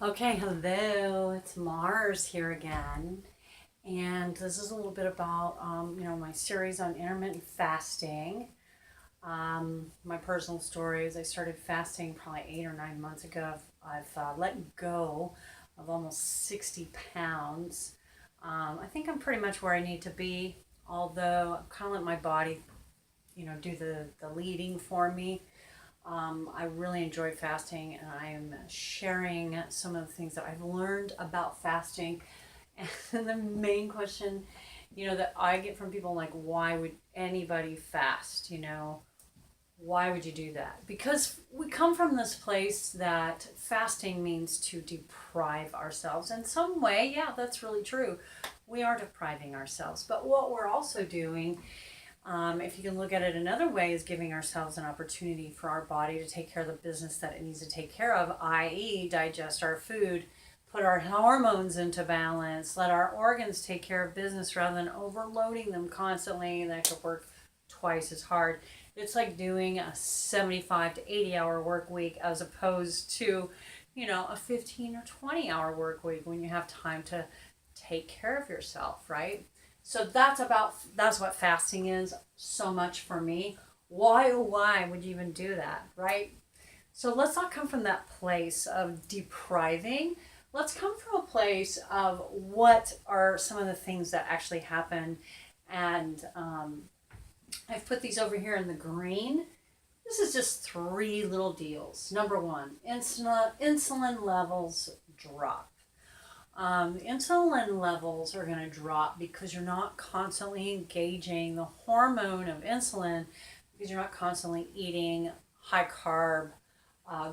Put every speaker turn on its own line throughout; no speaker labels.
Okay, hello, it's Mars here again. And this is a little bit about, my series on intermittent fasting. My personal story is I started fasting probably 8 or 9 months ago. I've let go of almost 60 pounds. I think I'm pretty much where I need to be, although I'm kind of let my body, do the leading for me. I really enjoy fasting, and I am sharing some of the things that I've learned about fasting. And the main question, that I get from people like, why would anybody fast? Why would you do that? Because we come from this place that fasting means to deprive ourselves in some way. Yeah, that's really true. We are depriving ourselves. But what we're also doing, if you can look at it another way, is giving ourselves an opportunity for our body to take care of the business that it needs to take care of, i.e., digest our food, put our hormones into balance, let our organs take care of business rather than overloading them constantly. And that could work twice as hard. It's like doing a 75 to 80 hour work week as opposed to, a 15 or 20 hour work week when you have time to take care of yourself, right? So that's what fasting is so much for me. Why, oh, why would you even do that, right? So let's not come from that place of depriving. Let's come from a place of what are some of the things that actually happen. And I've put these over here in the green. This is just three little deals. Number one, insulin levels drop. Insulin levels are going to drop because you're not constantly engaging the hormone of insulin, because you're not constantly eating high carb,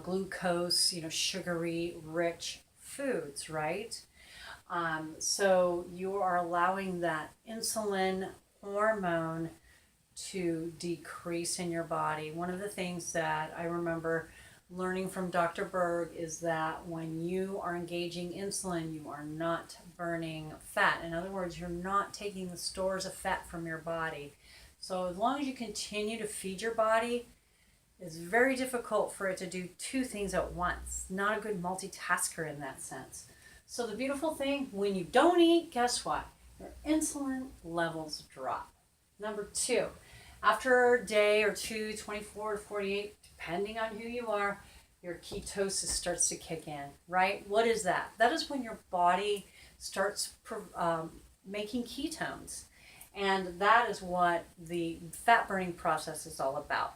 glucose, sugary rich foods, right? So you are allowing that insulin hormone to decrease in your body. One of the things that I remember learning from Dr. Berg is that when you are engaging insulin, you are not burning fat. In other words, you're not taking the stores of fat from your body. So as long as you continue to feed your body, it's very difficult for it to do two things at once. Not a good multitasker in that sense. So the beautiful thing, when you don't eat, guess what? Your insulin levels drop. Number two, after a day or two, 24 to 48, depending on who you are, your ketosis starts to kick in, right? What is that? That is when your body starts making ketones. And that is what the fat burning process is all about.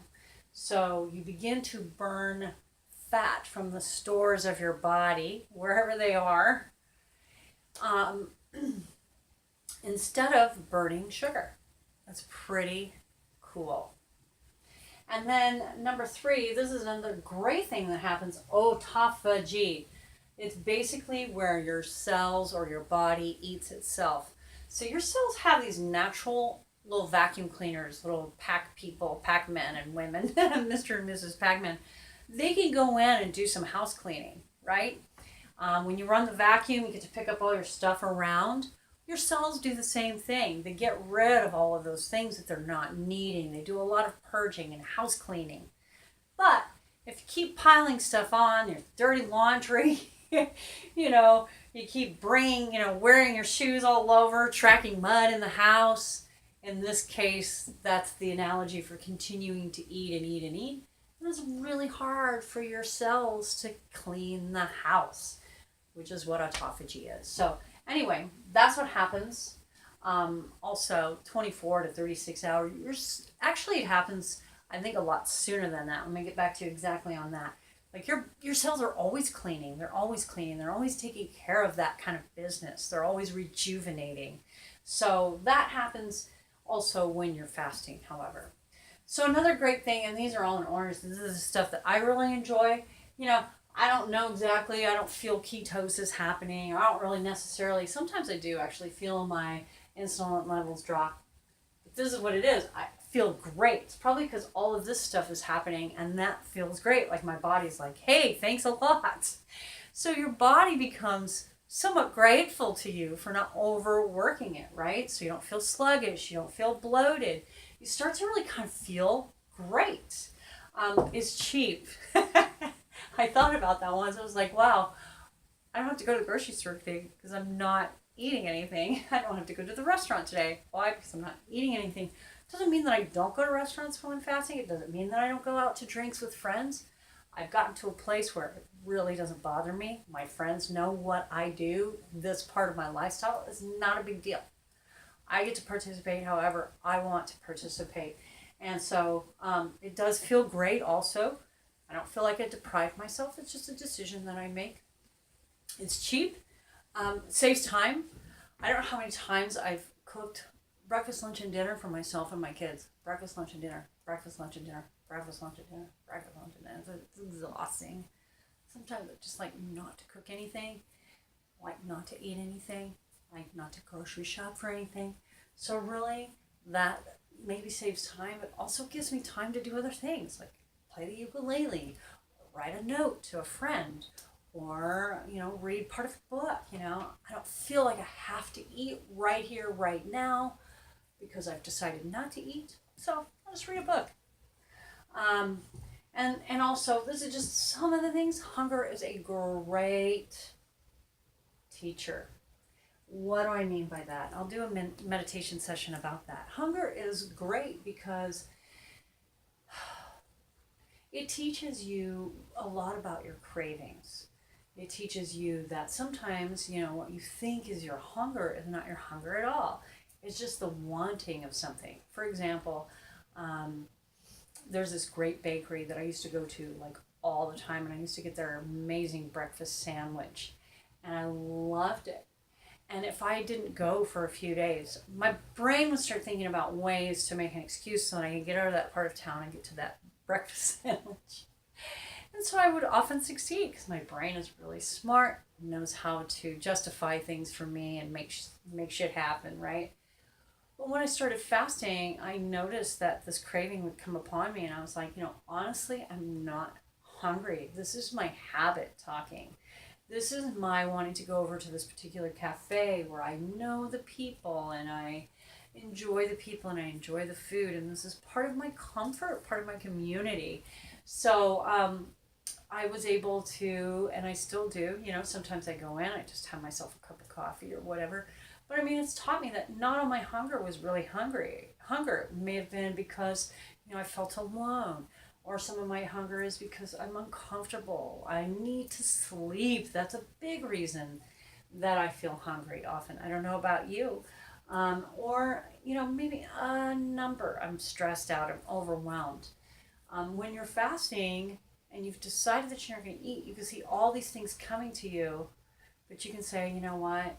So you begin to burn fat from the stores of your body, wherever they are, um, instead of burning sugar. That's pretty cool. And then number three, this is another great thing that happens, autophagy. It's basically where your cells or your body eats itself. So your cells have these natural little vacuum cleaners, little pack people, pack men and women, Mr. and Mrs. Pac-Man. They can go in and do some house cleaning, right? When you run the vacuum, you get to pick up all your stuff around. Your cells do the same thing. They get rid of all of those things that they're not needing. They do a lot of purging and house cleaning. But if you keep piling stuff on, your dirty laundry, you keep wearing your shoes all over, tracking mud in the house. In this case, that's the analogy for continuing to eat and eat and eat. And it's really hard for your cells to clean the house, which is what autophagy is. So anyway, that's what happens. Also, 24 to 36 hours. Actually, it happens, I think, a lot sooner than that. Let me get back to you exactly on that. Like your cells are always cleaning. They're always cleaning. They're always taking care of that kind of business. They're always rejuvenating. So that happens also when you're fasting, however. So another great thing, and these are all in orange, this is the stuff that I really enjoy. I don't know exactly. I don't feel ketosis happening. I don't really necessarily. Sometimes I do actually feel my insulin levels drop. But this is what it is. I feel great. It's probably because all of this stuff is happening, and that feels great. Like my body's like, hey, thanks a lot. So your body becomes somewhat grateful to you for not overworking it, right? So you don't feel sluggish. You don't feel bloated. You start to really kind of feel great. It's cheap. I thought about that once. I was like, wow, I don't have to go to the grocery store today because I'm not eating anything. I don't have to go to the restaurant today. Why? Because I'm not eating anything. Doesn't mean that I don't go to restaurants when I'm fasting. It doesn't mean that I don't go out to drinks with friends. I've gotten to a place where it really doesn't bother me. My friends know what I do. This part of my lifestyle is not a big deal. I get to participate however I want to participate. And so it does feel great also. I don't feel like I deprive myself. It's just a decision that I make. It's cheap, saves time. I don't know how many times I've cooked breakfast, lunch, and dinner for myself and my kids. Breakfast, lunch, and dinner. Breakfast, lunch, and dinner. Breakfast, lunch, and dinner. Breakfast, lunch, and dinner. It's exhausting. Sometimes I just like not to cook anything, like not to eat anything, like not to grocery shop for anything. So really, that maybe saves time, but also gives me time to do other things, like play the ukulele, write a note to a friend, or read part of a book. I don't feel like I have to eat right here right now because I've decided not to eat, so I'll just read a book. um, and also, this is just some of the things. Hunger is a great teacher. What do I mean by that? I'll do a meditation session about that. Hunger is great because it teaches you a lot about your cravings. It teaches you that sometimes, what you think is your hunger is not your hunger at all. It's just the wanting of something. For example, there's this great bakery that I used to go to like all the time, and I used to get their amazing breakfast sandwich, and I loved it. And if I didn't go for a few days, my brain would start thinking about ways to make an excuse so that I could get out of that part of town and get to that breakfast sandwich. And so I would often succeed because my brain is really smart, knows how to justify things for me and make shit happen, right? But when I started fasting, I noticed that this craving would come upon me, and I was like, honestly, I'm not hungry. This is my habit talking. This is my wanting to go over to this particular cafe where I know the people and I enjoy the people and I enjoy the food, and this is part of my comfort, part of my community. So I was able to, and I still do, sometimes I go in, I just have myself a cup of coffee or whatever. But I mean, it's taught me that not all my hunger was really hunger. It may have been because, I felt alone. Or some of my hunger is because I'm uncomfortable. I need to sleep. That's a big reason that I feel hungry often. I don't know about you. Or, maybe a number. I'm stressed out. I'm overwhelmed. When you're fasting and you've decided that you're not going to eat, you can see all these things coming to you, but you can say, you know what?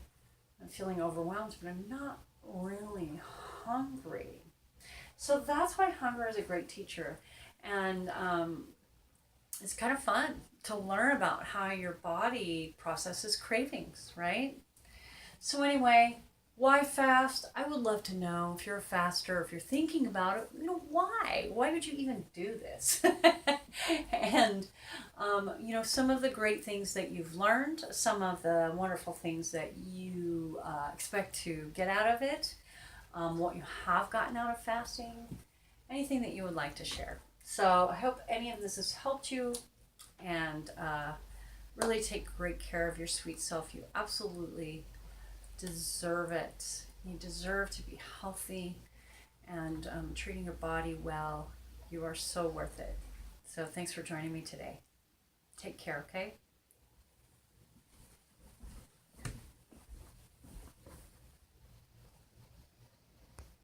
I'm feeling overwhelmed, but I'm not really hungry. So that's why hunger is a great teacher. And it's kind of fun to learn about how your body processes cravings, right? So, anyway, why fast? I would love to know if you're a faster, if you're thinking about it, why? Why would you even do this? And, some of the great things that you've learned, some of the wonderful things that you expect to get out of it, what you have gotten out of fasting, anything that you would like to share. So I hope any of this has helped you, and really take great care of your sweet self. You absolutely deserve it. You deserve to be healthy and treating your body well. You are so worth it. So thanks for joining me today. Take care, okay?